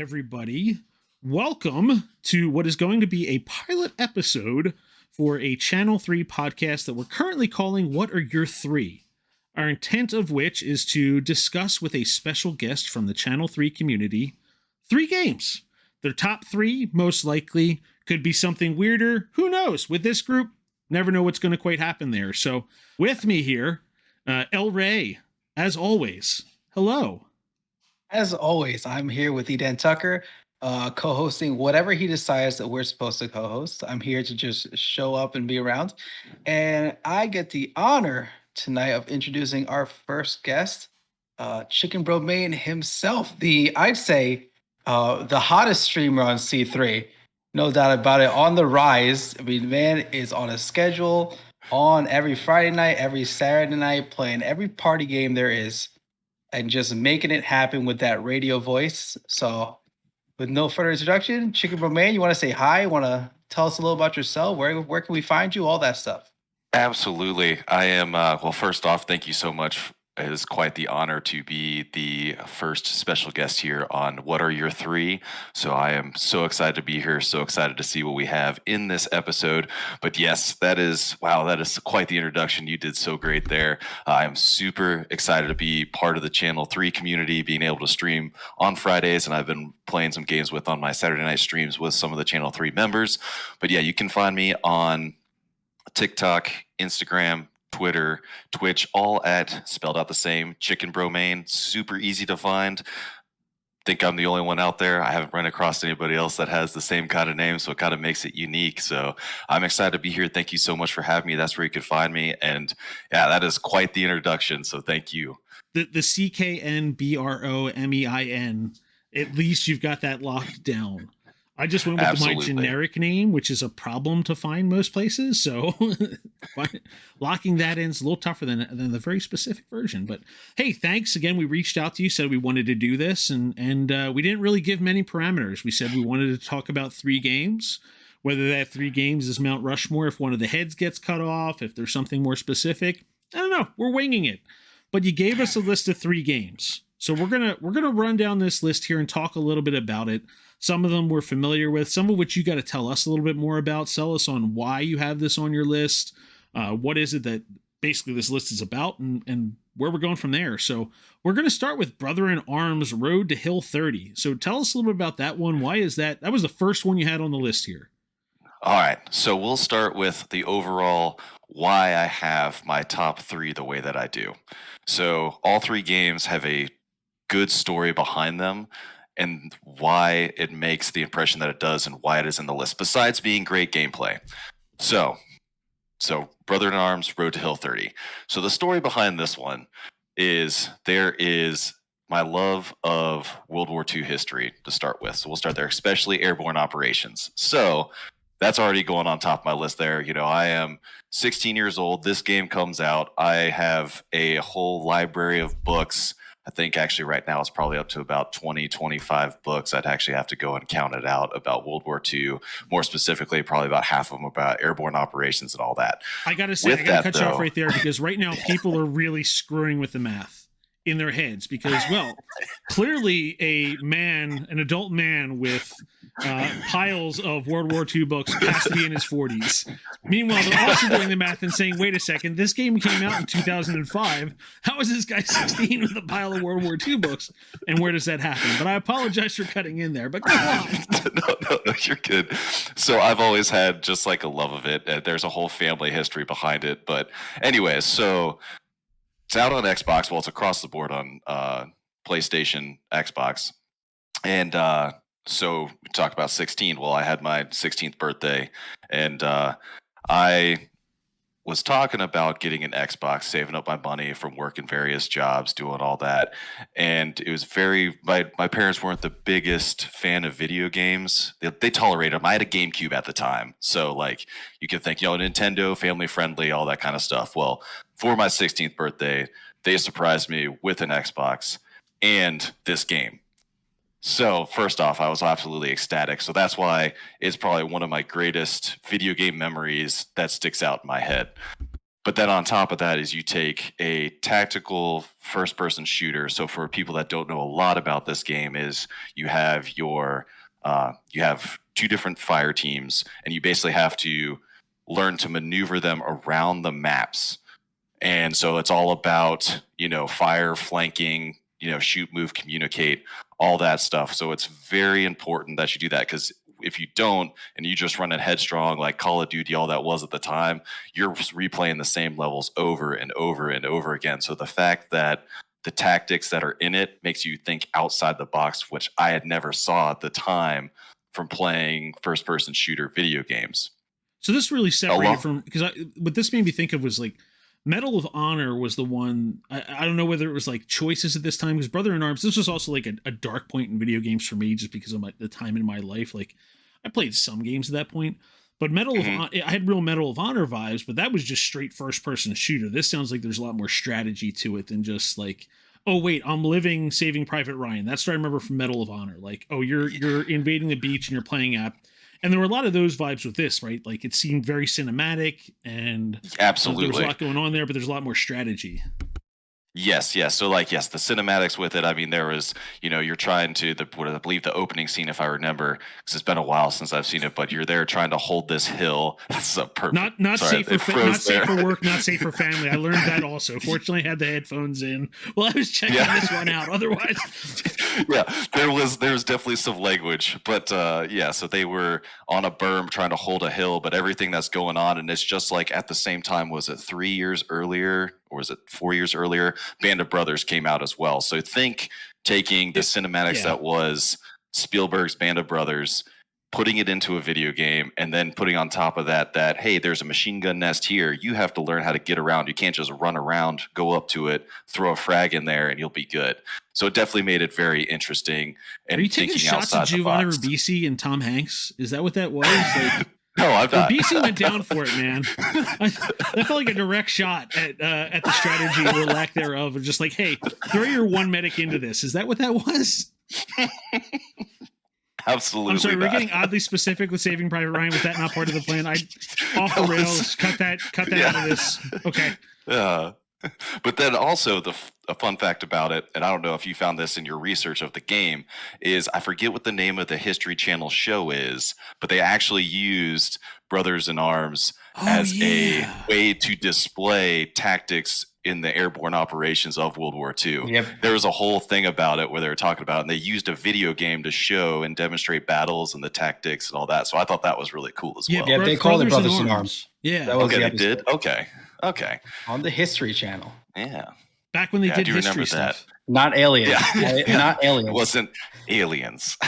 everybody. Welcome to what is going to be a pilot episode for a Channel 3 podcast that we're currently calling What Are Your Three? Our intent of which is to discuss with a special guest from the Channel 3 community 3 games. Their top 3, most likely, could be something weirder. Who knows? With this group, never know what's going to quite happen there. So, with me here, El Rey, as always. Hello. As always, I'm here with Eden Tucker, co-hosting whatever he decides that we're supposed to co-host. I'm here to just show up and be around. And I get the honor tonight of introducing our first guest, cknbromein himself, I'd say, the hottest streamer on C3. No doubt about it, on the rise. I mean, man is on a schedule on every Friday night, every Saturday night, playing every party game there is and just making it happen with that radio voice. So, with no further introduction, cknbromein, you want to say hi? Want to tell us a little about yourself? Where can we find you? All that stuff. Absolutely. I am, well, first off, thank you so much. It is quite the honor to be the first special guest here on What Are Your Three? So I am so excited to be here, so excited to see what we have in this episode. But yes, that is quite the introduction. You did so great there. I am super excited to be part of the Channel 3 community, being able to stream on Fridays, and I've been playing some games on my Saturday night streams with some of the Channel 3 members. But yeah, you can find me on TikTok, Instagram, Twitter, Twitch, all at spelled out the same, cknbromein. Super easy to find. Think I'm the only one out there. I haven't run across anybody else that has the same kind of name, so it kind of makes it unique. So I'm excited to be here. Thank you so much for having me. That's where you could find me. And yeah, that is quite the introduction. So thank you. The cknbromein, at least you've got that locked down. I just went with Absolutely. my generic name, which is a problem to find most places. So locking that in is a little tougher than the very specific version. But hey, thanks again. We reached out to you, said we wanted to do this, and we didn't really give many parameters. We said we wanted to talk about 3 games, whether that 3 games is Mount Rushmore, if one of the heads gets cut off, if there's something more specific. I don't know. We're winging it. But you gave us a list of 3 games. So we're gonna run down this list here and talk a little bit about it. Some of them we're familiar with, some of which you got to tell us a little bit more about. Sell us on why you have this on your list. What is it that basically this list is about, and where we're going from there. So we're going to start with Brother in Arms Road to Hill 30. So tell us a little bit about that one. Why is that? That was the first one you had on the list here. All right. So we'll start with the overall why I have my top 3 the way that I do. So all 3 games have a good story behind them, and why it makes the impression that it does and why it is in the list, besides being great gameplay. So Brother in Arms, Road to Hill 30. So the story behind this one is there is my love of World War II history to start with. So we'll start there, especially airborne operations. So that's already going on top of my list there. You know, I am 16 years old. This game comes out. I have a whole library of books. I think actually right now it's probably up to about 20, 25 books. I'd actually have to go and count it out about World War II. More specifically, probably about half of them about airborne operations and all that. I got to say, I got to cut you off right there, because right now people are really screwing with the math in their heads because, well, clearly an adult man with piles of World War II books has to be in his 40s. Meanwhile, they're also doing the math and saying, wait a second, this game came out in 2005. How is this guy 16 with a pile of World War II books? And where does that happen? But I apologize for cutting in there, but go on. No, you're good. So I've always had just like a love of it. There's a whole family history behind it. But anyways, so it's out on Xbox. Well, it's across the board on PlayStation, Xbox. And so we talk about 16. Well, I had my 16th birthday, and I was talking about getting an Xbox, saving up my money from working various jobs, doing all that. And it was my parents weren't the biggest fan of video games. They tolerated them. I had a GameCube at the time. So like you could think, Nintendo, family friendly, all that kind of stuff. Well, for my 16th birthday, they surprised me with an Xbox and this game. So first off, I was absolutely ecstatic. So that's why it's probably one of my greatest video game memories that sticks out in my head. But then on top of that is you take a tactical first person shooter. So for people that don't know a lot about this game, is you have you have two different fire teams, and you basically have to learn to maneuver them around the maps. And so it's all about, fire, flanking, shoot, move, communicate, all that stuff. So it's very important that you do that, because if you don't and you just run it headstrong like Call of Duty, all that was at the time, you're just replaying the same levels over and over and over again. So the fact that the tactics that are in it makes you think outside the box, which I had never saw at the time from playing first person shooter video games. So this really separated from, because what this made me think of was like Medal of Honor was the one. I don't know whether it was like choices at this time, because Brother in Arms, this was also like a dark point in video games for me, just because of the time in my life. Like I played some games at that point, but Medal of Honor, I had real Medal of Honor vibes, but that was just straight first person shooter. This sounds like there's a lot more strategy to it than just like, oh wait, I'm living Saving Private Ryan. That's what I remember from Medal of Honor. Like, oh, you're invading the beach and you're playing app. And there were a lot of those vibes with this, right? Like it seemed very cinematic, and absolutely there was a lot going on there, but there's a lot more strategy. Yes. So the cinematics with it. I mean, there was, you're trying to I believe the opening scene, if I remember, because it's been a while since I've seen it, but you're there trying to hold this hill. This is a perfect. Not safe for work, not safe for family. I learned that also. Fortunately, I had the headphones in while I was checking this one out. Otherwise, there was definitely some language, but so they were on a berm trying to hold a hill, but everything that's going on, and it's just like at the same time, was it 3 years earlier? Or was it 4 years earlier? Band of Brothers came out as well. So think taking the cinematics that was Spielberg's Band of Brothers, putting it into a video game, and then putting on top of that, hey, there's a machine gun nest here. You have to learn how to get around. You can't just run around, go up to it, throw a frag in there, and you'll be good. So it definitely made it very interesting. And are you taking shots at Giovanni Ribisi and Tom Hanks? Is that what that was? Like, no, I'm not. BC went down for it, man. That felt like a direct shot at the strategy or lack thereof. Of just like, hey, throw your one medic into this. Is that what that was? Absolutely. I'm sorry, not. we're getting oddly specific with Saving Private Ryan. Was that not part of the plan? Off the rails. Cut that out of this. Okay. But then also a fun fact about it, and I don't know if you found this in your research of the game, is I forget what the name of the History Channel show is, but they actually used Brothers in Arms as a way to display tactics in the airborne operations of World War II. Yep. There was a whole thing about it where they were talking about it, and they used a video game to show and demonstrate battles and the tactics and all that. So I thought that was really cool as well. Yeah, they called it Brothers in Arms. Yeah. That was okay, they did? Okay. On the History Channel. Yeah. Back when they did history stuff. Not aliens. Not aliens. It wasn't aliens.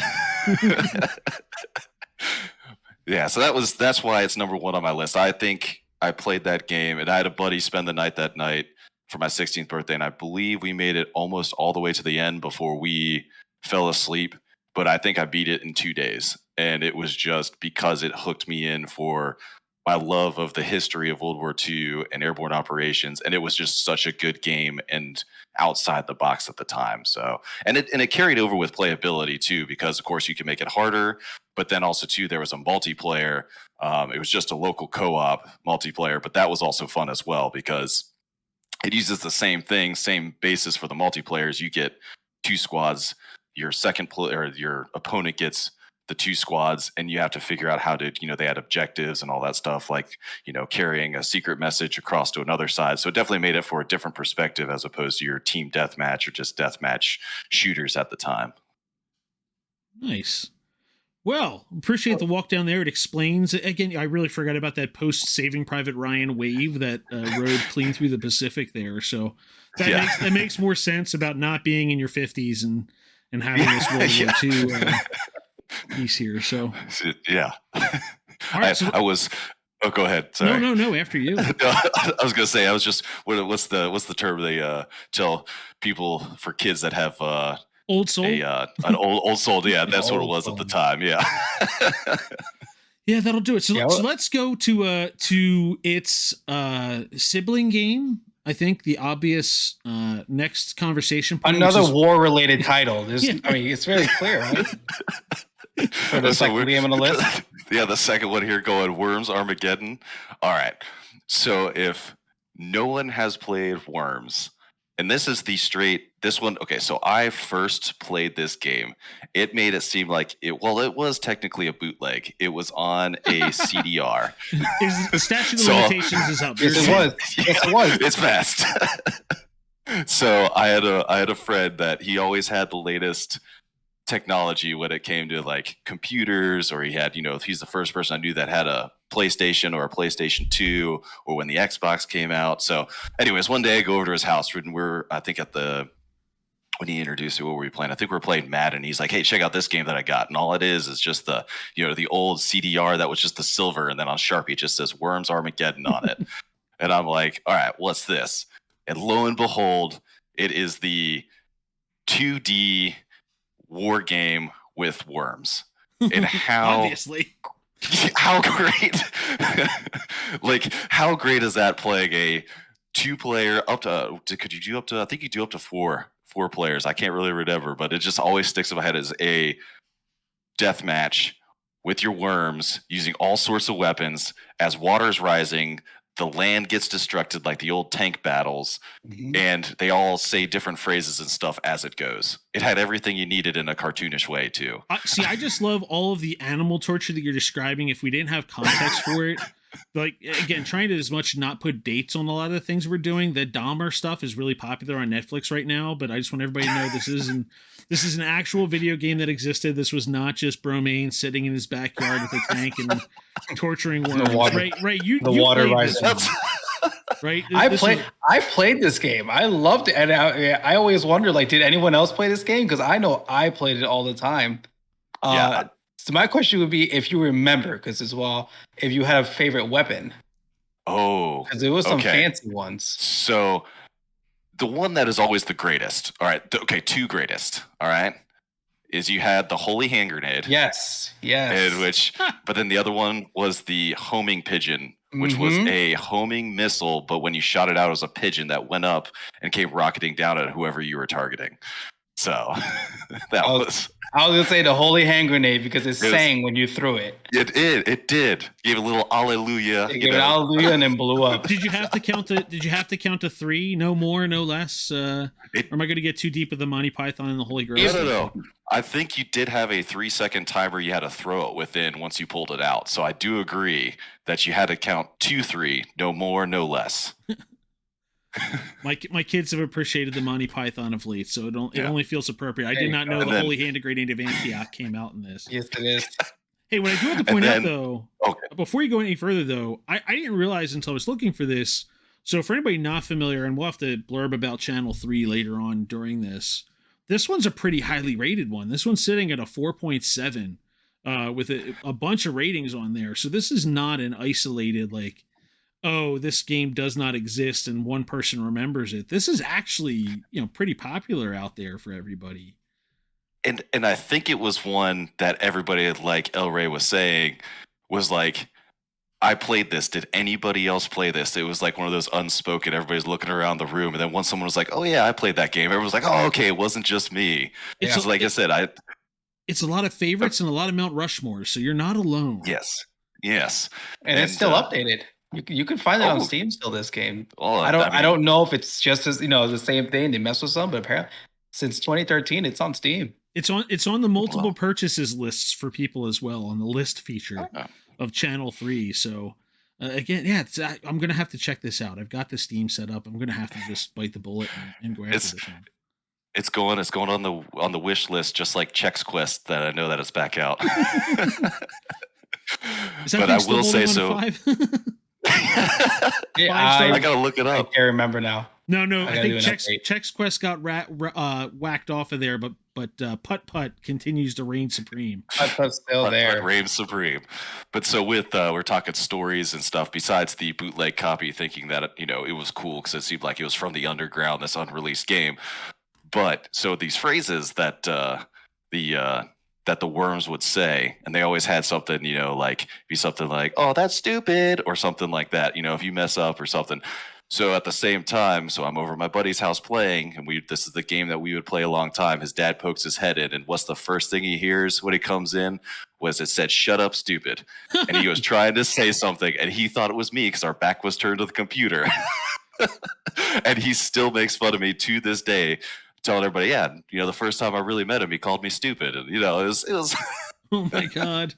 So that's why it's number one on my list. I think I played that game, and I had a buddy spend the night that night for my 16th birthday, and I believe we made it almost all the way to the end before we fell asleep. But I think I beat it in 2 days, and it was just because it hooked me in for my love of the history of World War II and airborne operations, and it was just such a good game and outside the box at the time. So, and it carried over with playability too, because of course you can make it harder, but then also too there was a multiplayer. It was just a local co-op multiplayer, but that was also fun as well because it uses the same thing, same basis for the multiplayers. You get 2 squads. Your second player, your opponent gets the 2 squads, and you have to figure out how to, they had objectives and all that stuff, like, carrying a secret message across to another side. So it definitely made it for a different perspective as opposed to your team deathmatch or just deathmatch shooters at the time. Nice. Well, appreciate the walk down there. It explains, again, I really forgot about that post Saving Private Ryan wave that rode clean through the Pacific there. So that makes more sense about not being in your 50s and having this World War II piece here. So yeah. All right, I was go ahead. Sorry. No, after you. I was gonna say, I was just what's the term they tell people for kids that have old soul? An old soul. Yeah, that's what it was at the time. Yeah. Yeah, that'll do it. So let's go to its sibling game. I think the obvious next conversation point. Another war-related title. It's very clear, right? For the second game on the list. Yeah, the second one here going Worms Armageddon. All right. So if no one has played Worms. And this is this one. Okay, so I first played this game. It made it seem like it was technically a bootleg. It was on a CDR. Is the statute of So- limitations is up? Yes, it was. Yes, it was. It's fast. So I had a friend that he always had the latest technology when it came to like computers, or he had, he's the first person I knew that had a PlayStation or a PlayStation 2, or when the Xbox came out. So anyways, one day I go over to his house and I think when he introduced it, what were we playing? I think we were playing Madden. He's like, hey, check out this game that I got. And all it is just the old CDR that was just the silver. And then on Sharpie, it just says Worms Armageddon on it. And I'm like, all right, what's this? And lo and behold, it is the 2D war game with worms. And Obviously. how great like how great is that, playing a 2-player up to could you do up to, I think you do up to four players, I can't really remember, but it just always sticks in my head as a death match with your worms using all sorts of weapons. As water's rising, the land gets destructed like the old tank battles, and they all say different phrases and stuff as it goes. It had everything you needed in a cartoonish way too. See, I just love all of the animal torture that you're describing. If we didn't have context for it, like, again, trying to as much not put dates on a lot of the things we're doing. The Dahmer stuff is really popular on Netflix right now, but I just want everybody to know this is an actual video game that existed. This was not just Bromain sitting in his backyard with a tank and torturing worms. Right. You water played rising. this one, right? I played this game. I loved it, and I always wonder, like, did anyone else play this game? Because I know I played it all the time. Yeah. So my question would be, if you remember, because as well, if you had a favorite weapon. Oh, because there was some okay. fancy ones. So the one that is always the greatest, all right, two greatest, all right, is you had the holy hand grenade. Yes. And but then the other one was the homing pigeon, which was a homing missile, but when you shot it out, it was a pigeon that went up and came rocketing down at whoever you were targeting. So I was gonna say the holy hand grenade because it sang when you threw it. It did. Gave a little hallelujah. It gave an hallelujah and then blew up. Did you have to count to 3? No more, no less. Or am I going to get too deep with the Monty Python and the Holy Grail? No. I think you did have a 3-second timer you had to throw it within once you pulled it out. So I do agree that you had to count 2, 3, no more, no less. My kids have appreciated the Monty Python of late, so it only feels appropriate. I did not know the Holy Hand Grenade of Antioch came out in this. Yes, it is. Hey, what I do have to point out, though, before you go any further, though, I didn't realize until I was looking for this. So for anybody not familiar, and we'll have to blurb about Channel 3 later on during this one's a pretty highly rated one. This one's sitting at a 4.7 with a bunch of ratings on there. So this is not an isolated, like, oh, this game does not exist and one person remembers it. This is actually, pretty popular out there for everybody. And I think it was one that everybody, like El Rey was saying, was like, I played this. Did anybody else play this? It was like one of those unspoken, everybody's looking around the room. And then once someone was like, oh yeah, I played that game, everyone was like, oh, okay, it wasn't just me. It's like I said, it's a lot of favorites and a lot of Mount Rushmores, so you're not alone. Yes. And it's still updated. You can find it on Steam still, this game. I don't know if it's just as the same thing. They mess with some, but apparently since 2013 it's on Steam. It's on the multiple purchases lists for people as well, on the list feature of Channel 3. So again, I'm gonna have to check this out. I've got the Steam set up. I'm gonna have to just bite the bullet and grab this one. It's going on the wish list, just like Chex Quest, that I know that it's back out. But I will say so. I gotta look it up. I can't remember now. No, I think Chex Quest got whacked off of there, but Putt Putt continues to reign supreme. Putt Putt's still there. Putt reigns supreme. But so with we're talking stories and stuff. Besides the bootleg copy, thinking that it was cool because it seemed like it was from the underground, this unreleased game. But so these phrases that that the worms would say, and they always had something, like be something like, oh, that's stupid, or something like that, if you mess up or something. So at the same time, so I'm over at my buddy's house playing, and this is the game that we would play a long time. His dad pokes his head in, and what's the first thing he hears when he comes in? Was it said, shut up, stupid. And he was trying to say something, and he thought it was me because our back was turned to the computer. And he still makes fun of me to this day, telling everybody, yeah, the first time I really met him, he called me stupid. And, it was Oh my God.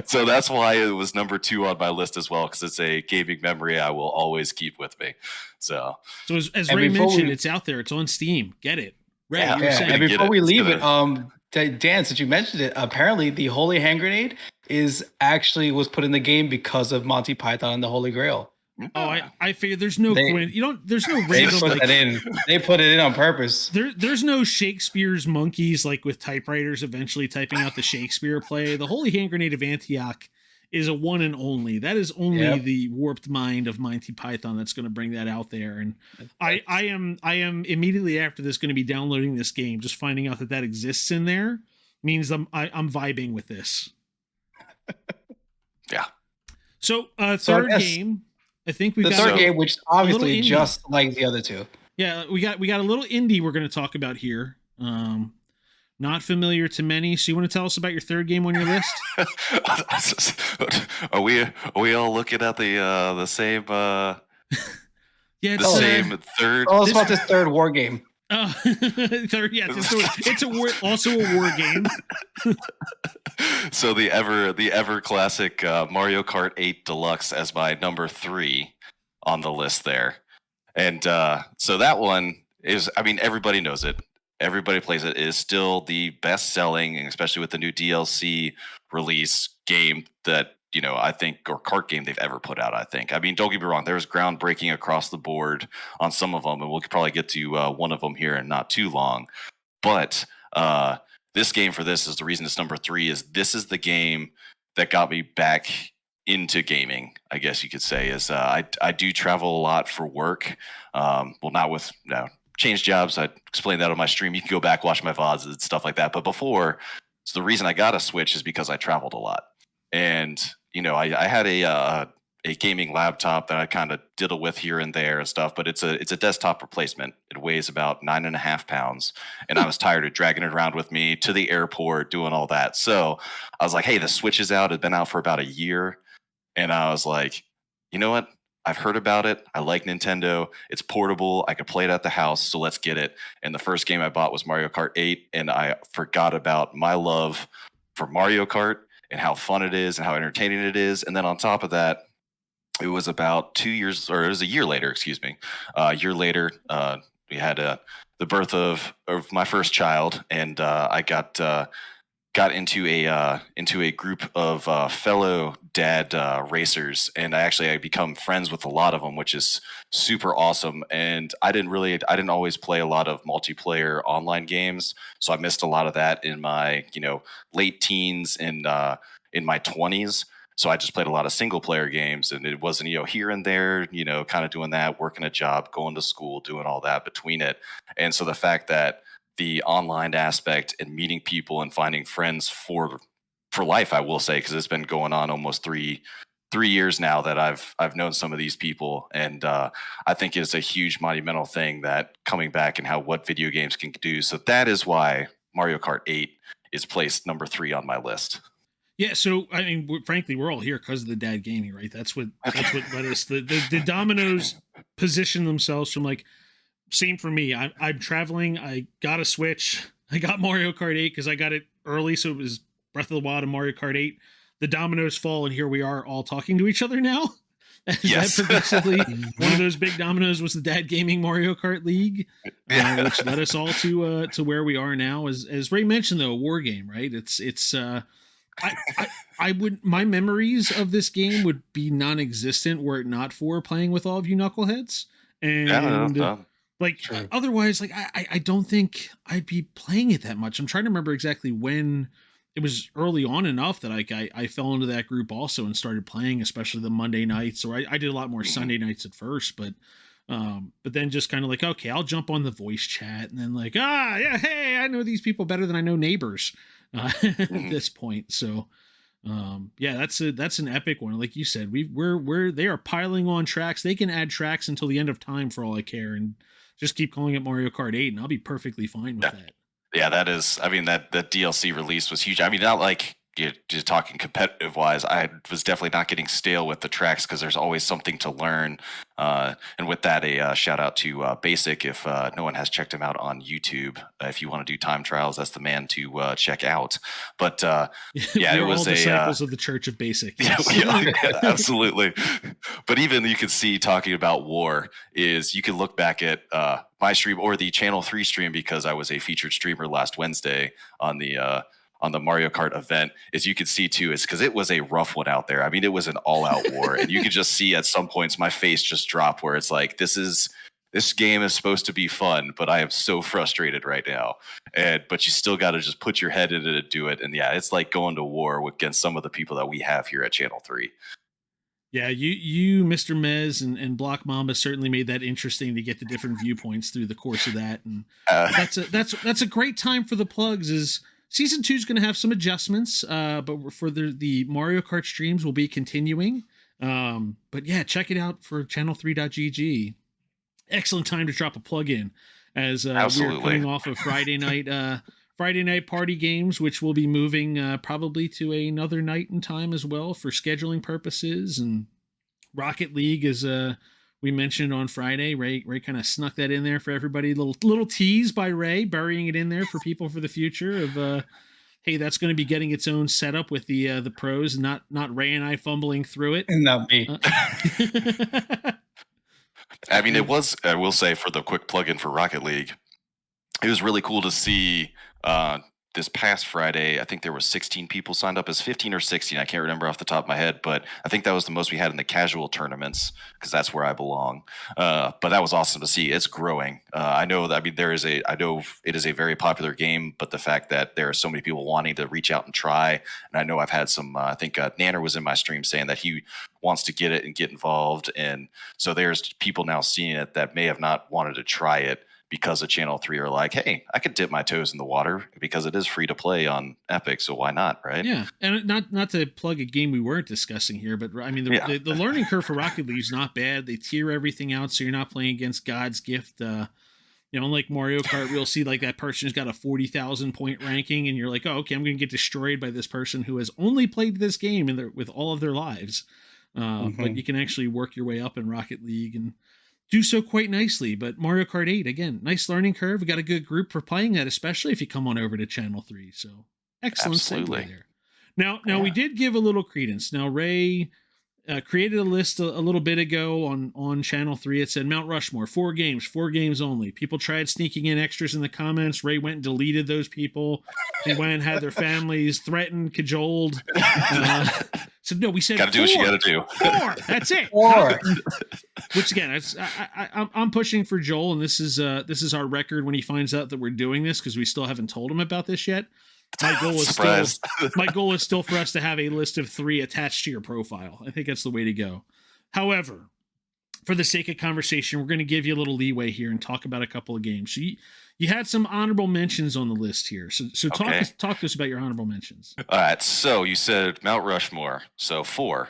so that's why it was number 2 on my list as well, because it's a gaming memory I will always keep with me. So as And Ray before mentioned, we- it's out there. It's on Steam. Get it. Ray, Yeah, you were Yeah, saying. and get before it. we It's leave gonna- it, Dan, since you mentioned it, apparently the Holy Hand Grenade was put in the game because of Monty Python and the Holy Grail. Oh, I figured there's no there's no They random put that in. They put it in on purpose. there's no Shakespeare's monkeys like with typewriters eventually typing out the Shakespeare play. The Holy Hand Grenade of Antioch is a one and only. That is only the warped mind of Monty Python that's going to bring that out there. And I am immediately after this going to be downloading this game. Just finding out that exists in there means I'm vibing with this. Yeah. So So third game. I think we the got third game, which is obviously indie. just like the other two. Yeah, we got a little indie we're going to talk about here. Not familiar to many. So you want to tell us about your third game on your list? Are we all looking at the same Yeah, the same third? Tell us about this third war game. Third, yeah, it's a war, also a war game. So the ever classic Mario Kart 8 Deluxe as my number 3 on the list there. And so that one is, I mean, everybody knows it. Everybody plays it. It is still the best selling, and especially with the new DLC release game that, I think, or kart game they've ever put out, I think. I mean, don't get me wrong. There's groundbreaking across the board on some of them, and we'll probably get to one of them here in not too long. But this game for this is the reason it's number 3 is this is the game that got me back into gaming, I guess you could say. Is I do travel a lot for work. Well, not with change jobs. I explained that on my stream. You can go back, watch my VODs and stuff like that. But before, so the reason I got a Switch is because I traveled a lot. And, I had a gaming laptop that I kind of diddle with here and there and stuff, but it's a desktop replacement. It weighs about 9.5 pounds. And I was tired of dragging it around with me to the airport, doing all that. So I was like, hey, the Switch is out. It's been out for about a year. And I was like, you know what? I've heard about it. I like Nintendo. It's portable. I could play it at the house. So let's get it. And the first game I bought was Mario Kart 8. And I forgot about my love for Mario Kart and how fun it is and how entertaining it is. And then on top of that, it was about 2 years, or it was a year later, excuse me. A year later, we had the birth of my first child. And I got into a group of fellow dad racers, and I become friends with a lot of them, which is super awesome. And I didn't always play a lot of multiplayer online games, so I missed a lot of that in my late teens and in my 20s. So I just played a lot of single player games, and it wasn't here and there, kind of doing that, working a job, going to school, doing all that between it. And so the fact that the online aspect and meeting people and finding friends for life, I will say, because it's been going on almost three years now that I've known some of these people, and I think it's a huge monumental thing that coming back and what video games can do. So that is why Mario Kart 8 is placed number 3 on my list. Yeah, so I mean, frankly, we're all here because of the dad gaming, right? That's what led us. The dominoes position themselves from same for me. I'm traveling. I got a Switch. I got Mario Kart 8 because I got it early, so it was Breath of the Wild and Mario Kart 8. The dominoes fall, and here we are all talking to each other now. Yes. That progressively, one of those big dominoes was the Dad Gaming Mario Kart League, which led us all to where we are now. As Ray mentioned, though, a war game, right? It's I would, my memories of this game would be non-existent were it not for playing with all of you knuckleheads. And otherwise, I don't think I'd be playing it that much. I'm trying to remember exactly when. It was early on enough that I fell into that group also and started playing, especially the Monday nights. Or I did a lot more Sunday nights at first, but then just kind of okay, I'll jump on the voice chat, and then yeah, hey, I know these people better than I know neighbors at this point. So yeah, that's an epic one. Like you said, they are piling on tracks. They can add tracks until the end of time for all I care, and just keep calling it Mario Kart 8, and I'll be perfectly fine with that. Yeah, that is. I mean, that DLC release was huge. I mean, not like you're just talking competitive wise, I was definitely not getting stale with the tracks because there's always something to learn. And with that, a shout out to Basic. If no one has checked him out on YouTube, if you want to do time trials, that's the man to check out. But yeah, we it are all was disciples of the Church of Basic. Yes. yeah, absolutely. But even you can see talking about war is you can look back at my stream or the Channel 3 stream because I was a featured streamer last Wednesday on the Mario Kart event. As you could see too, is because it was a rough one out there. I mean, it was an all-out war, and you could just see at some points my face just drop where it's like, this game is supposed to be fun, but I am so frustrated right now. But you still got to just put your head in it and do it. And yeah, it's like going to war against some of the people that we have here at Channel 3. Yeah, you, Mr. Mez and Block Mamba certainly made that interesting to get the different viewpoints through the course of that, and that's a great time for the plugs. Is Season 2 is going to have some adjustments, but for the Mario Kart streams will be continuing. But yeah, check it out for channel3.gg. Excellent time to drop a plug in as we're coming off of Friday night party games, which will be moving probably to another night and time as well for scheduling purposes. And Rocket League, as we mentioned on Friday, Ray kind of snuck that in there for everybody. Little tease by Ray, burying it in there for people for the future of hey, that's going to be getting its own setup with the pros, not Ray and I fumbling through it. Not me. I mean, it was, I will say, for the quick plug-in for Rocket League, it was really cool to see this past Friday. I think there were 16 people signed up, as 15 or 16. I can't remember off the top of my head, but I think that was the most we had in the casual tournaments because that's where I belong. But that was awesome to see. It's growing. I know that, I mean, I know it is a very popular game, but the fact that there are so many people wanting to reach out and try, and I know I've had some, I think Nanner was in my stream saying that he wants to get it and get involved. And so there's people now seeing it that may have not wanted to try it because of Channel 3 are like, hey, I could dip my toes in the water because it is free to play on Epic, so why not, right? Yeah, and not to plug a game we weren't discussing here, but I mean, the learning curve for Rocket League is not bad. They tier everything out, so you're not playing against God's gift. Unlike Mario Kart, we'll see like that person who's got a 40,000 point ranking, and you're like, oh, okay, I'm going to get destroyed by this person who has only played this game with all of their lives. But you can actually work your way up in Rocket League and do so quite nicely. But Mario Kart 8, again, nice learning curve. We got a good group for playing that, especially if you come on over to Channel 3. So excellent segue there. Now we did give a little credence. Now Ray created a list a little bit ago on Channel 3. It said Mount Rushmore, 4 games only. People tried sneaking in extras in the comments. Ray went and deleted those people. They went and had their families threatened, cajoled. So no, we said gotta do what you gotta do. 4. That's it. 4. Which again, I'm pushing for Joel, and this is our record when he finds out that we're doing this because we still haven't told him about this yet. My goal is still for us to have a list of 3 attached to your profile. I think that's the way to go. However, for the sake of conversation, we're going to give you a little leeway here and talk about a couple of games. So you had some honorable mentions on the list here. So talk to us about your honorable mentions. All right. So you said Mount Rushmore. So 4.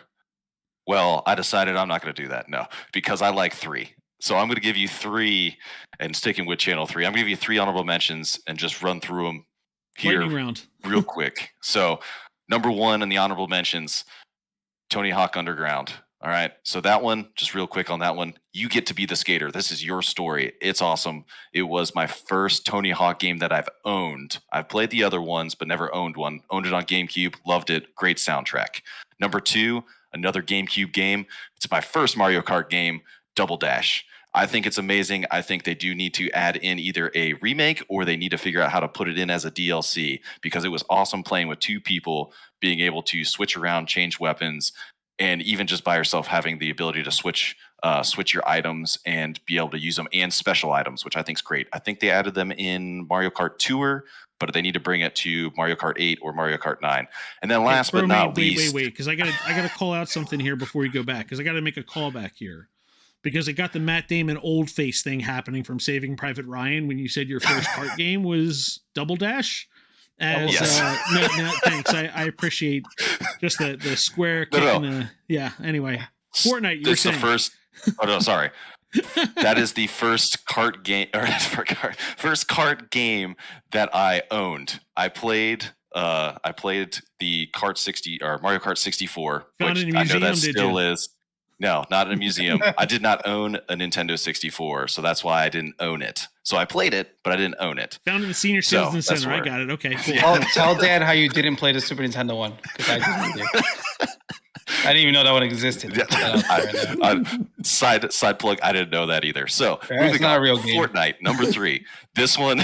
Well, I decided I'm not going to do that. No, because I like 3. So I'm going to give you 3, and sticking with Channel 3, I'm going to give you 3 honorable mentions and just run through them here real quick. So number 1 in the honorable mentions, Tony Hawk Underground. All right. So that one, just real quick on that one, you get to be the skater. This is your story. It's awesome. It was my first Tony Hawk game that I've owned. I've played the other ones, but never owned one. Owned it on GameCube. Loved it. Great soundtrack. Number 2, another GameCube game. It's my first Mario Kart game, Double Dash. I think it's amazing. I think they do need to add in either a remake or they need to figure out how to put it in as a DLC because it was awesome playing with 2 people, being able to switch around, change weapons, and even just by yourself having the ability to switch your items and be able to use them, and special items, which I think is great. I think they added them in Mario Kart Tour, but they need to bring it to Mario Kart 8 or Mario Kart 9. And then last but not least... Wait, because I gotta call out something here before you go back, because I got to make a callback here. Because it got the Matt Damon old face thing happening from Saving Private Ryan when you said your first kart game was Double Dash. As, yes. No, thanks. I appreciate just the square kick and the... Yeah, anyway. Fortnite, you're saying. The first... Oh, no, sorry. That is the first kart game, or first kart game that I owned. I played I played the Kart 60 or Mario Kart 64, Found which it in a I know that museum, did still you? is. No, not in a museum. I did not own a Nintendo 64, so that's why I didn't own it. So I played it, but I didn't own it. Found in the Senior So Citizen that's Center. I where. got it. Okay, cool. Yeah. Tell Dad how you didn't play the Super Nintendo one, because I didn't either. I didn't even know that one existed. Yeah. Put that out there right now. Side plug. I didn't know that either. So Fair, it's moving not on. a real game. Fortnite number 3. This one.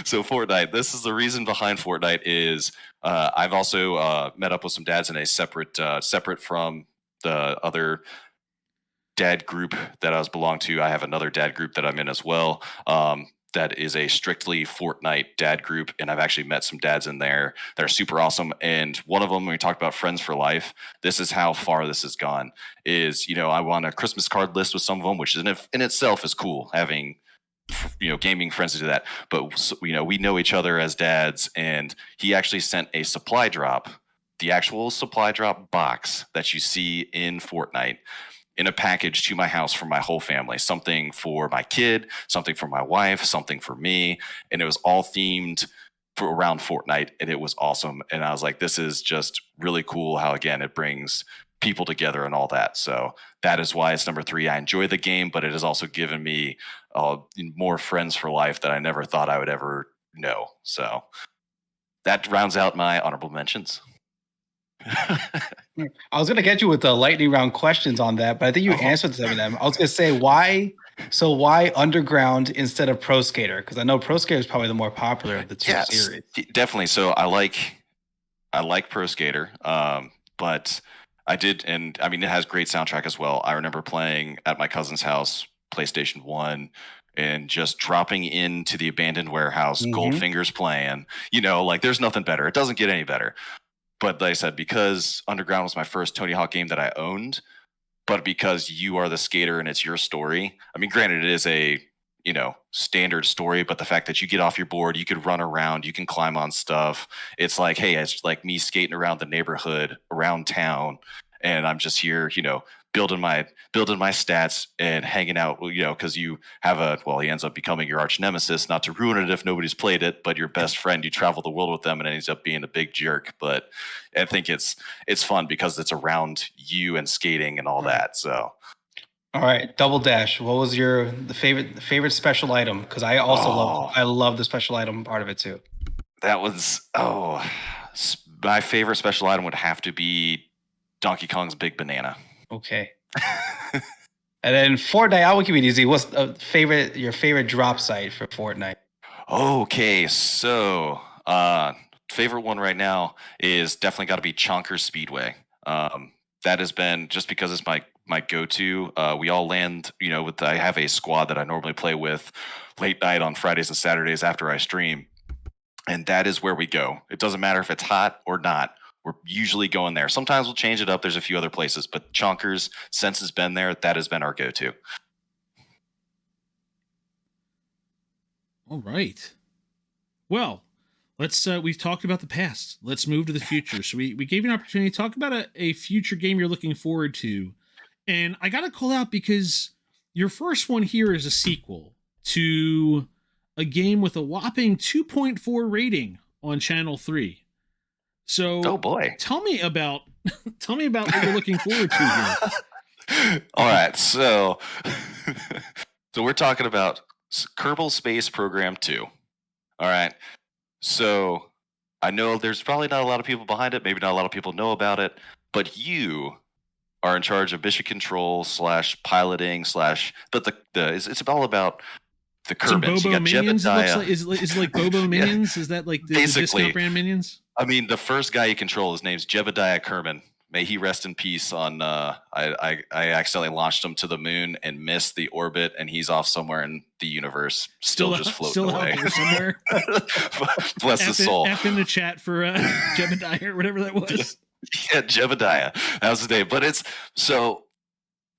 So Fortnite. This is the reason behind Fortnite is I've also met up with some dads in a separate from the other dad group that I was belong to. I have another dad group that I'm in as well. That is a strictly Fortnite dad group, and I've actually met some dads in there that are super awesome. And one of them, when we talked about friends for life, this is how far this has gone. Is I want a Christmas card list with some of them, which in itself is cool having gaming friends to do that. But we know each other as dads, and he actually sent a supply drop, the actual supply drop box that you see in Fortnite, in a package to my house for my whole family. Something for my kid, something for my wife, something for me. And it was all themed around Fortnite. And it was awesome. And I was like, this is just really cool how, again, it brings people together and all that. So that is why it's number 3. I enjoy the game, but it has also given me more friends for life that I never thought I would ever know. So that rounds out my honorable mentions. I was gonna get you with the lightning round questions on that, but I think you answered some of them. I was gonna say why. So why Underground instead of Pro Skater? Because I know Pro Skater is probably the more popular of the two series. Definitely. So I like Pro Skater, but I did, and I mean it has great soundtrack as well. I remember playing at my cousin's house, PlayStation 1. And just dropping into the abandoned warehouse, Goldfinger's playing. Like there's nothing better. It doesn't get any better. But like I said, because Underground was my first Tony Hawk game that I owned, but because you are the skater and it's your story. I mean, granted, it is a standard story, but the fact that you get off your board, you could run around, you can climb on stuff. It's like, hey, it's like me skating around the neighborhood, around town, and I'm just here, building my stats and hanging out, because you have he ends up becoming your arch nemesis. Not to ruin it if nobody's played it, but your best friend, you travel the world with them, and it ends up being a big jerk. But I think it's fun because it's around you and skating and all that. So. All right, Double Dash. What was the favorite special item? Because I also love the special item part of it too. That was my favorite special item would have to be Donkey Kong's big banana. Okay. And then Fortnite, I will keep it easy. What's your favorite drop site for Fortnite? Okay, so favorite one right now is definitely got to be Chonkers Speedway. That has been, just because it's my go-to. We all land, I have a squad that I normally play with late night on Fridays and Saturdays after I stream, and that is where we go. It doesn't matter if it's hot or not. We're usually going there. Sometimes we'll change it up. There's a few other places, but Chonkers, since it's been there, that has been our go-to. All right. Well, we've talked about the past. Let's move to the future. So we gave you an opportunity to talk about a future game you're looking forward to. And I got to call out because your first one here is a sequel to a game with a whopping 2.4 rating on Channel 3. So, oh boy, tell me about what you're looking forward to here. All right, so we're talking about Kerbal Space Program 2. All right, so I know there's probably not a lot of people behind it. Maybe not a lot of people know about it, but you are in charge of mission control / piloting / but it's all about the Kerbins. Some Bobo minions. It looks like is like Bobo minions. Yeah. Is that like the discount brand minions? I mean, the first guy you control, his name's Jebediah Kerman. May he rest in peace. I accidentally launched him to the moon and missed the orbit, and he's off somewhere in the universe, still just floating away. Out there somewhere. Bless his soul. F in the chat for Jebediah or whatever that was. Yeah, Jebediah. That was his name. But it's so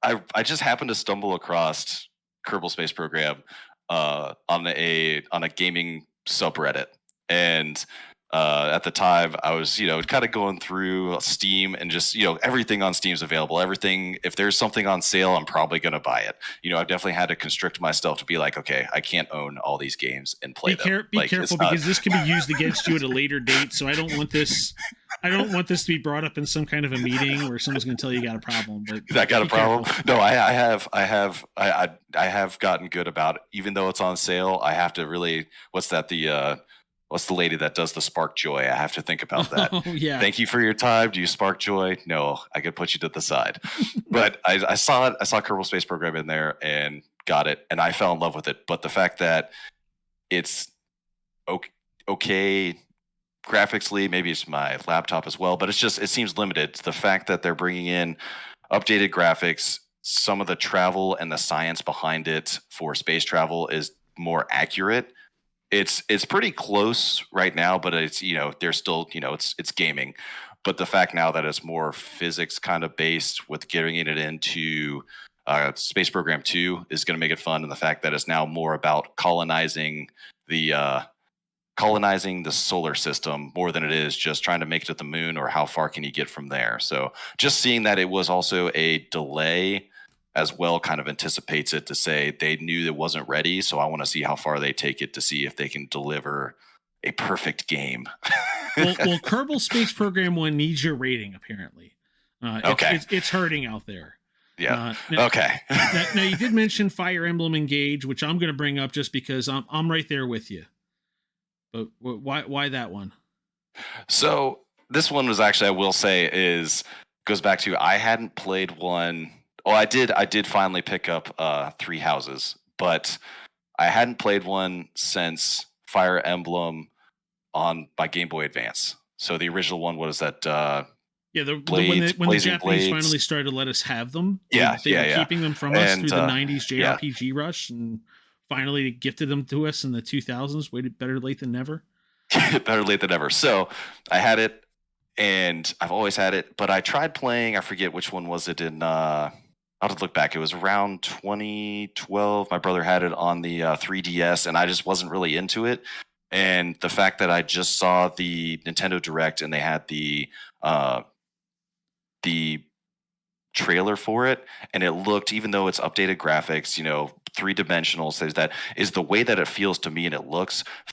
I just happened to stumble across Kerbal Space Program on a gaming subreddit, and At the time, I was, kind of going through Steam and just, everything on Steam's available. Everything, if there's something on sale, I'm probably going to buy it. I've definitely had to constrict myself to be like, okay, I can't own all these games and play them. Be careful because this can be used against you at a later date. So I don't want this. I don't want this to be brought up in some kind of a meeting where someone's going to tell you got a problem. But I got a problem. Careful. No, I have gotten good about it. Even though it's on sale, I have to really. What's that? What's the lady that does the Spark Joy? I have to think about that. Oh yeah. Thank you for your time. Do you Spark Joy? No, I could put you to the side. But I saw it. I saw Kerbal Space Program in there and got it, and I fell in love with it. But the fact that it's okay graphically, maybe it's my laptop as well, but it seems limited. The fact that they're bringing in updated graphics, some of the travel and the science behind it for space travel is more accurate. It's pretty close right now, but it's they're still it's gaming, but the fact now that it's more physics kind of based with getting it into Space Program 2 is going to make it fun, and the fact that it's now more about the colonizing the solar system more than it is just trying to make it to the moon or how far can you get from there. So just seeing that it was also a delay as well kind of anticipates it to say they knew it wasn't ready. So I want to see how far they take it to see if they can deliver a perfect game. well, Kerbal Space Program 1 needs your rating, apparently. Okay. It's hurting out there. Yeah. Okay. Now, you did mention Fire Emblem Engage, which I'm going to bring up just because I'm right there with you. But why that one? So this one was actually, I will say, goes back to I hadn't played one. Oh, I did finally pick up Three Houses, but I hadn't played one since Fire Emblem on my Game Boy Advance. So the original one was that when the Japanese Blades. finally started to let us have them. They were keeping them from us through the 90s JRPG rush, and finally gifted them to us in the 2000s. Waited better late than never. Better late than never. So I had it, and I've always had it, but I tried playing, I forget which one was it in I'll have to look back. It was around 2012. My brother had it on the 3DS, and I just wasn't really into it. And the fact that I just saw the Nintendo Direct and they had the trailer for it, and it looked, even though it's updated graphics, 3-dimensional, says that is the way that it feels to me, and it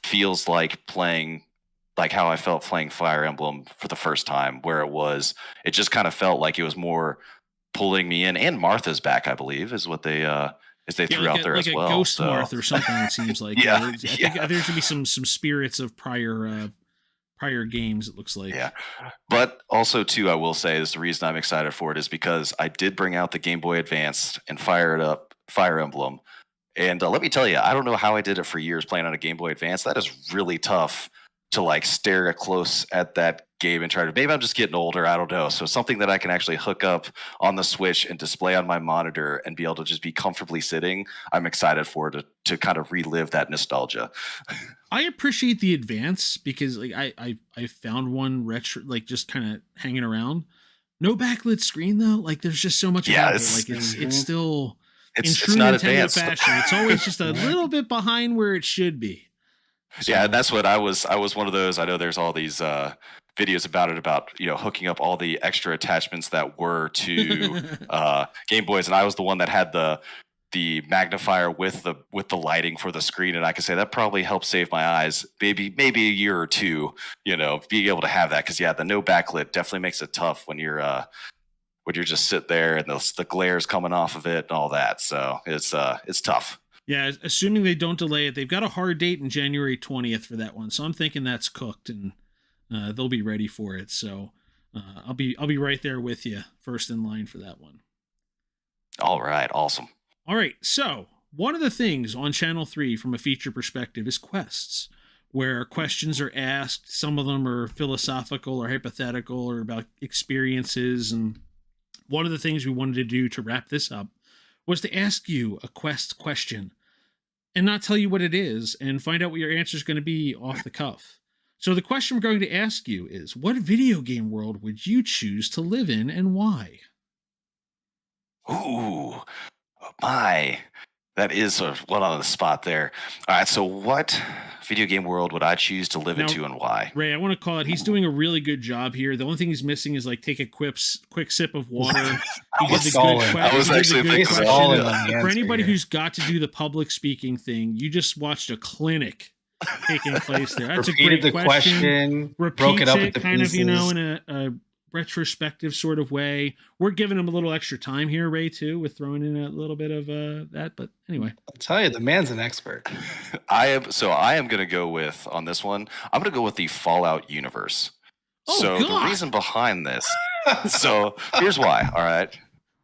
feels like playing like how I felt playing Fire Emblem for the first time, where it just kind of felt like it was more pulling me in, and Martha's back, I believe, is what they threw out there as well. Like a Ghost Marth or something, it seems like. I think there should be some spirits of prior games, it looks like. Yeah. But also, too, I will say, is the reason I'm excited for it is because I did bring out the Game Boy Advance and fire Emblem. And let me tell you, I don't know how I did it for years playing on a Game Boy Advance. That is really tough to like stare close at that game and try to, maybe I'm just getting older, I don't know. So something that I can actually hook up on the Switch and display on my monitor and be able to just be comfortably sitting, I'm excited for it to kind of relive that nostalgia. I appreciate the Advance because like I found one retro, like just kind of hanging around. No backlit screen though. Like there's just so much about it. Like it's still in true Nintendo advanced fashion. It's always just a little bit behind where it should be. So. Yeah, and that's what I was one of those. I know there's all these videos about it, about hooking up all the extra attachments that were to Game Boys, and I was the one that had the magnifier with the lighting for the screen, and I can say that probably helped save my eyes maybe a year or two, being able to have that, because the no backlit definitely makes it tough when you're just sit there and the glare's coming off of it and all that. So it's tough. Yeah, assuming they don't delay it, they've got a hard date in January 20th for that one, so I'm thinking that's cooked and they'll be ready for it. So I'll be right there with you, first in line for that one. All right, awesome. All right, so one of the things on Channel 3 from a feature perspective is quests, where questions are asked. Some of them are philosophical or hypothetical or about experiences, and one of the things we wanted to do to wrap this up was to ask you a quest question and not tell you what it is and find out what your answer is going to be off the cuff. So the question we're going to ask you is, what video game world would you choose to live in and why? Ooh, my. That is sort of one on the spot there. All right, so what video game world would I choose to live Now, into and why? Ray, I want to call it. He's doing a really good job here. The only thing he's missing is like take a quick sip of water. He I did was the stalling. good I was question. actually thinking about Stalling that. on the For answer anybody here. who's got to do the public speaking thing, you just watched a clinic taking place there. That's Repeated a the great question. question, broke Repeats it up it into kind pieces. of, in a retrospective sort of way. We're giving him a little extra time here, Ray, too, with throwing in a little bit of that. But anyway, I'll tell you, the man's an expert. I am going to go with on this one. I'm going to go with the Fallout universe. Oh, So the God. reason behind this. So here's why. All right,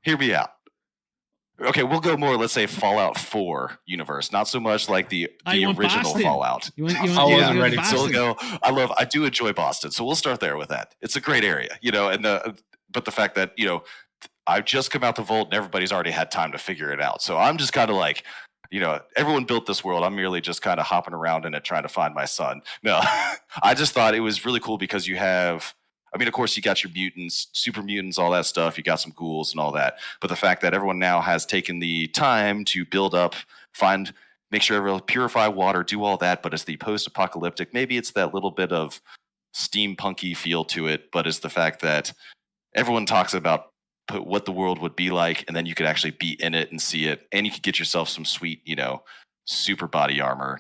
hear me out. Okay, we'll go more. Let's say Fallout 4 universe, not so much like the you want original Boston? Fallout. You want, I wasn't go to ready. So we'll Boston? go. I do enjoy Boston, so we'll start there with that. It's a great area, and but the fact that I've just come out the vault and everybody's already had time to figure it out. So I'm just kind of like, everyone built this world. I'm merely just kind of hopping around in it trying to find my son. No, I just thought it was really cool because you have. I mean, of course, you got your mutants, super mutants, all that stuff. You got some ghouls and all that. But the fact that everyone now has taken the time to build up, make sure everyone purify water, do all that. But it's the post-apocalyptic. Maybe it's that little bit of steampunky feel to it. But it's the fact that everyone talks about what the world would be like, and then you could actually be in it and see it, and you could get yourself some sweet, super body armor,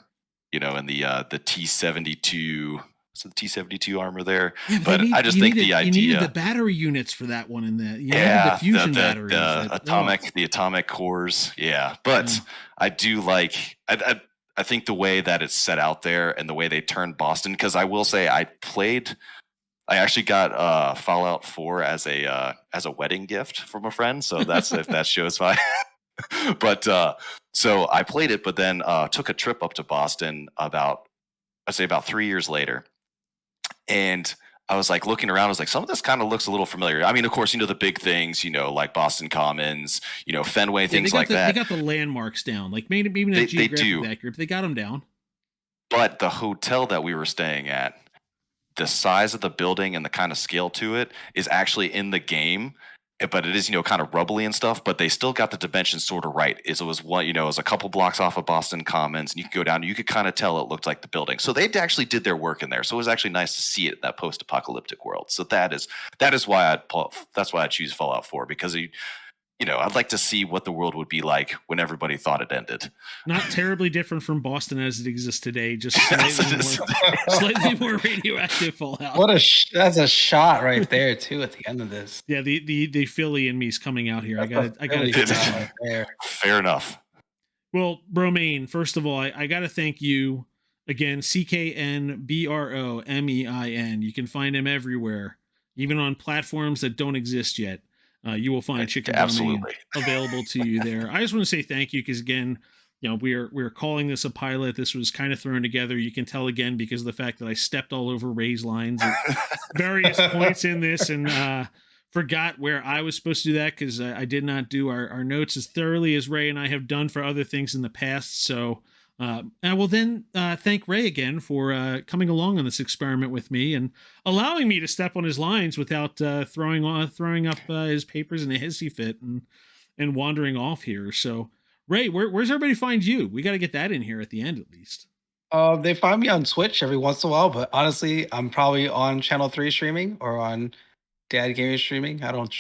in the T-72. So the T-72 armor there, Yeah, but I just think the idea. You needed the battery units for that one, and you needed the fusion batteries. The atomic cores. Yeah, but I do like. I think the way that it's set out there and the way they turned Boston. Because I will say, I actually got Fallout 4 as a wedding gift from a friend. So that's if that shows my. But so I played it, but then took a trip up to Boston about 3 years later. And I was like looking around, I was like, some of this kind of looks a little familiar. I mean, of course, the big things, like Boston Commons, Fenway, things like that. They got the landmarks down. Like maybe not geographically accurate, but they got them down. But the hotel that we were staying at, the size of the building and the kind of scale to it is actually in the game. But it is, kind of rubbly and stuff, but they still got the dimensions sort of right. It was one, it was a couple blocks off of Boston Commons, and you could go down and you could kind of tell it looked like the building. So they actually did their work in there. So it was actually nice to see it in that post-apocalyptic world. So that is why I choose Fallout 4, because I'd like to see what the world would be like when everybody thought it ended. Not terribly different from Boston as it exists today, just slightly more radioactive Fallout. That's a shot right there too at the end of this. Yeah, the Philly in me is coming out here. I got to right there. Fair enough. Well, Bromein, first of all, I got to thank you again. cknbromein. You can find him everywhere, even on platforms that don't exist yet. You will find Chicken Bromein available to you there. I just want to say thank you because, again, we're calling this a pilot. This was kind of thrown together. You can tell again because of the fact that I stepped all over Ray's lines at various points in this and forgot where I was supposed to do that because I did not do our notes as thoroughly as Ray and I have done for other things in the past. So I will then thank Ray again for coming along on this experiment with me and allowing me to step on his lines without throwing up his papers in a hissy fit and wandering off here. So, Ray, where's everybody find you? We got to get that in here at the end at least. They find me on Twitch every once in a while, but honestly, I'm probably on Channel 3 streaming or on Dad Gaming streaming. I don't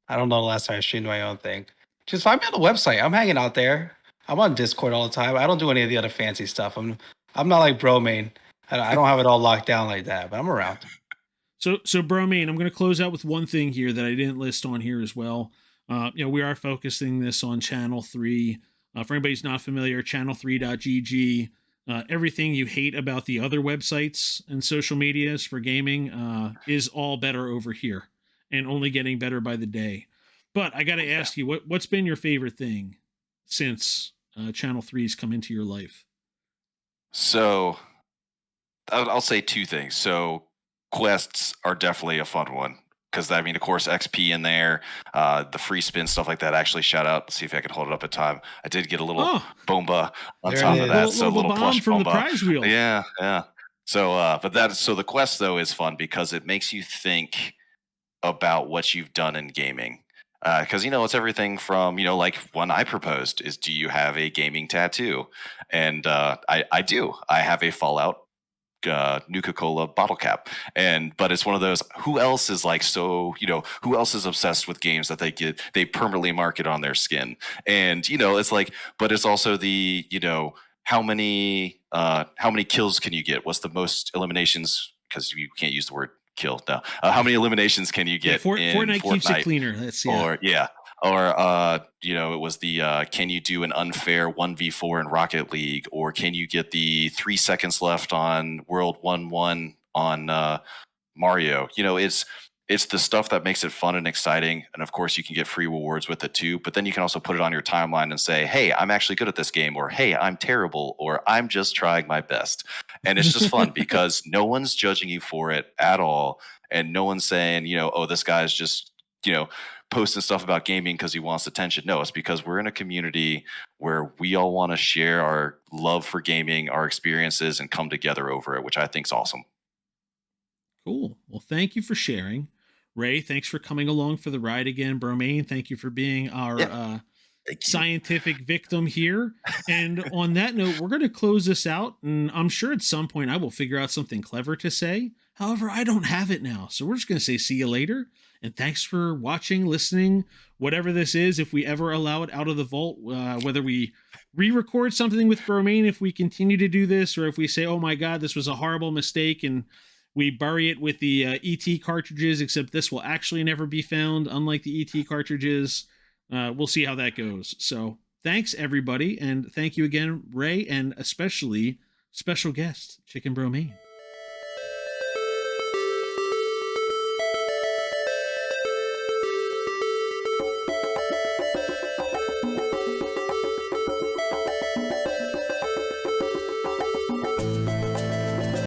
know the last time I streamed my own thing. Just find me on the website. I'm hanging out there. I'm on Discord all the time. I don't do any of the other fancy stuff. I'm not like Bromein. I don't have it all locked down like that, but I'm around. So Bromein, I'm going to close out with one thing here that I didn't list on here as well. We are focusing this on Channel 3. For anybody who's not familiar, channel3.gg. Everything you hate about the other websites and social medias for gaming is all better over here and only getting better by the day. But I got to ask you, what's been your favorite thing since Channel 3's come into your life? So I'll say two things. So quests are definitely a fun one because of course, XP in there, the free spin stuff like that. Actually, shout out. See if I can hold it up in time. I did get a little bomba on top of that. So a little plush from bomba. The prize wheel. Yeah. So, but the quest though is fun because it makes you think about what you've done in gaming. Because it's everything from like one I proposed is, do you have a gaming tattoo? And I do. I have a Fallout Nuka Cola bottle cap, but it's one of those. Who else is like so? Who else is obsessed with games that they permanently mark it on their skin? And it's like, but it's also the how many kills can you get? What's the most eliminations? Because you can't use the word kill. No, how many eliminations can you Yeah, get in Fortnite keeps it Fortnite? cleaner. That's Or it was the can you do an unfair 1v4 in Rocket League, or can you get the 3 seconds left on World 1-1 on Mario? It's the stuff that makes it fun and exciting, and of course you can get free rewards with it too. But then you can also put it on your timeline and say, "Hey, I'm actually good at this game," or "Hey, I'm terrible," or "I'm just trying my best." And it's just fun because no one's judging you for it at all, and no one's saying, "Oh, this guy's just you know posting stuff about gaming because he wants attention." No, it's because we're in a community where we all want to share our love for gaming, our experiences, and come together over it, which I think is awesome. Cool. Well, thank you for sharing. Ray, thanks for coming along for the ride again. Bromain, thank you for being our Yeah, thank you. scientific victim here. And on that note, we're going to close this out. And I'm sure at some point I will figure out something clever to say. However, I don't have it now. So we're just going to say see you later. And thanks for watching, listening, whatever this is. If we ever allow it out of the vault, whether we re record something with Bromain, if we continue to do this, or if we say, oh my God, this was a horrible mistake, and we bury it with the ET cartridges, except this will actually never be found, unlike the ET cartridges. We'll see how that goes. So thanks, everybody. And thank you again, Ray, and especially special guest, Chicken Bromain.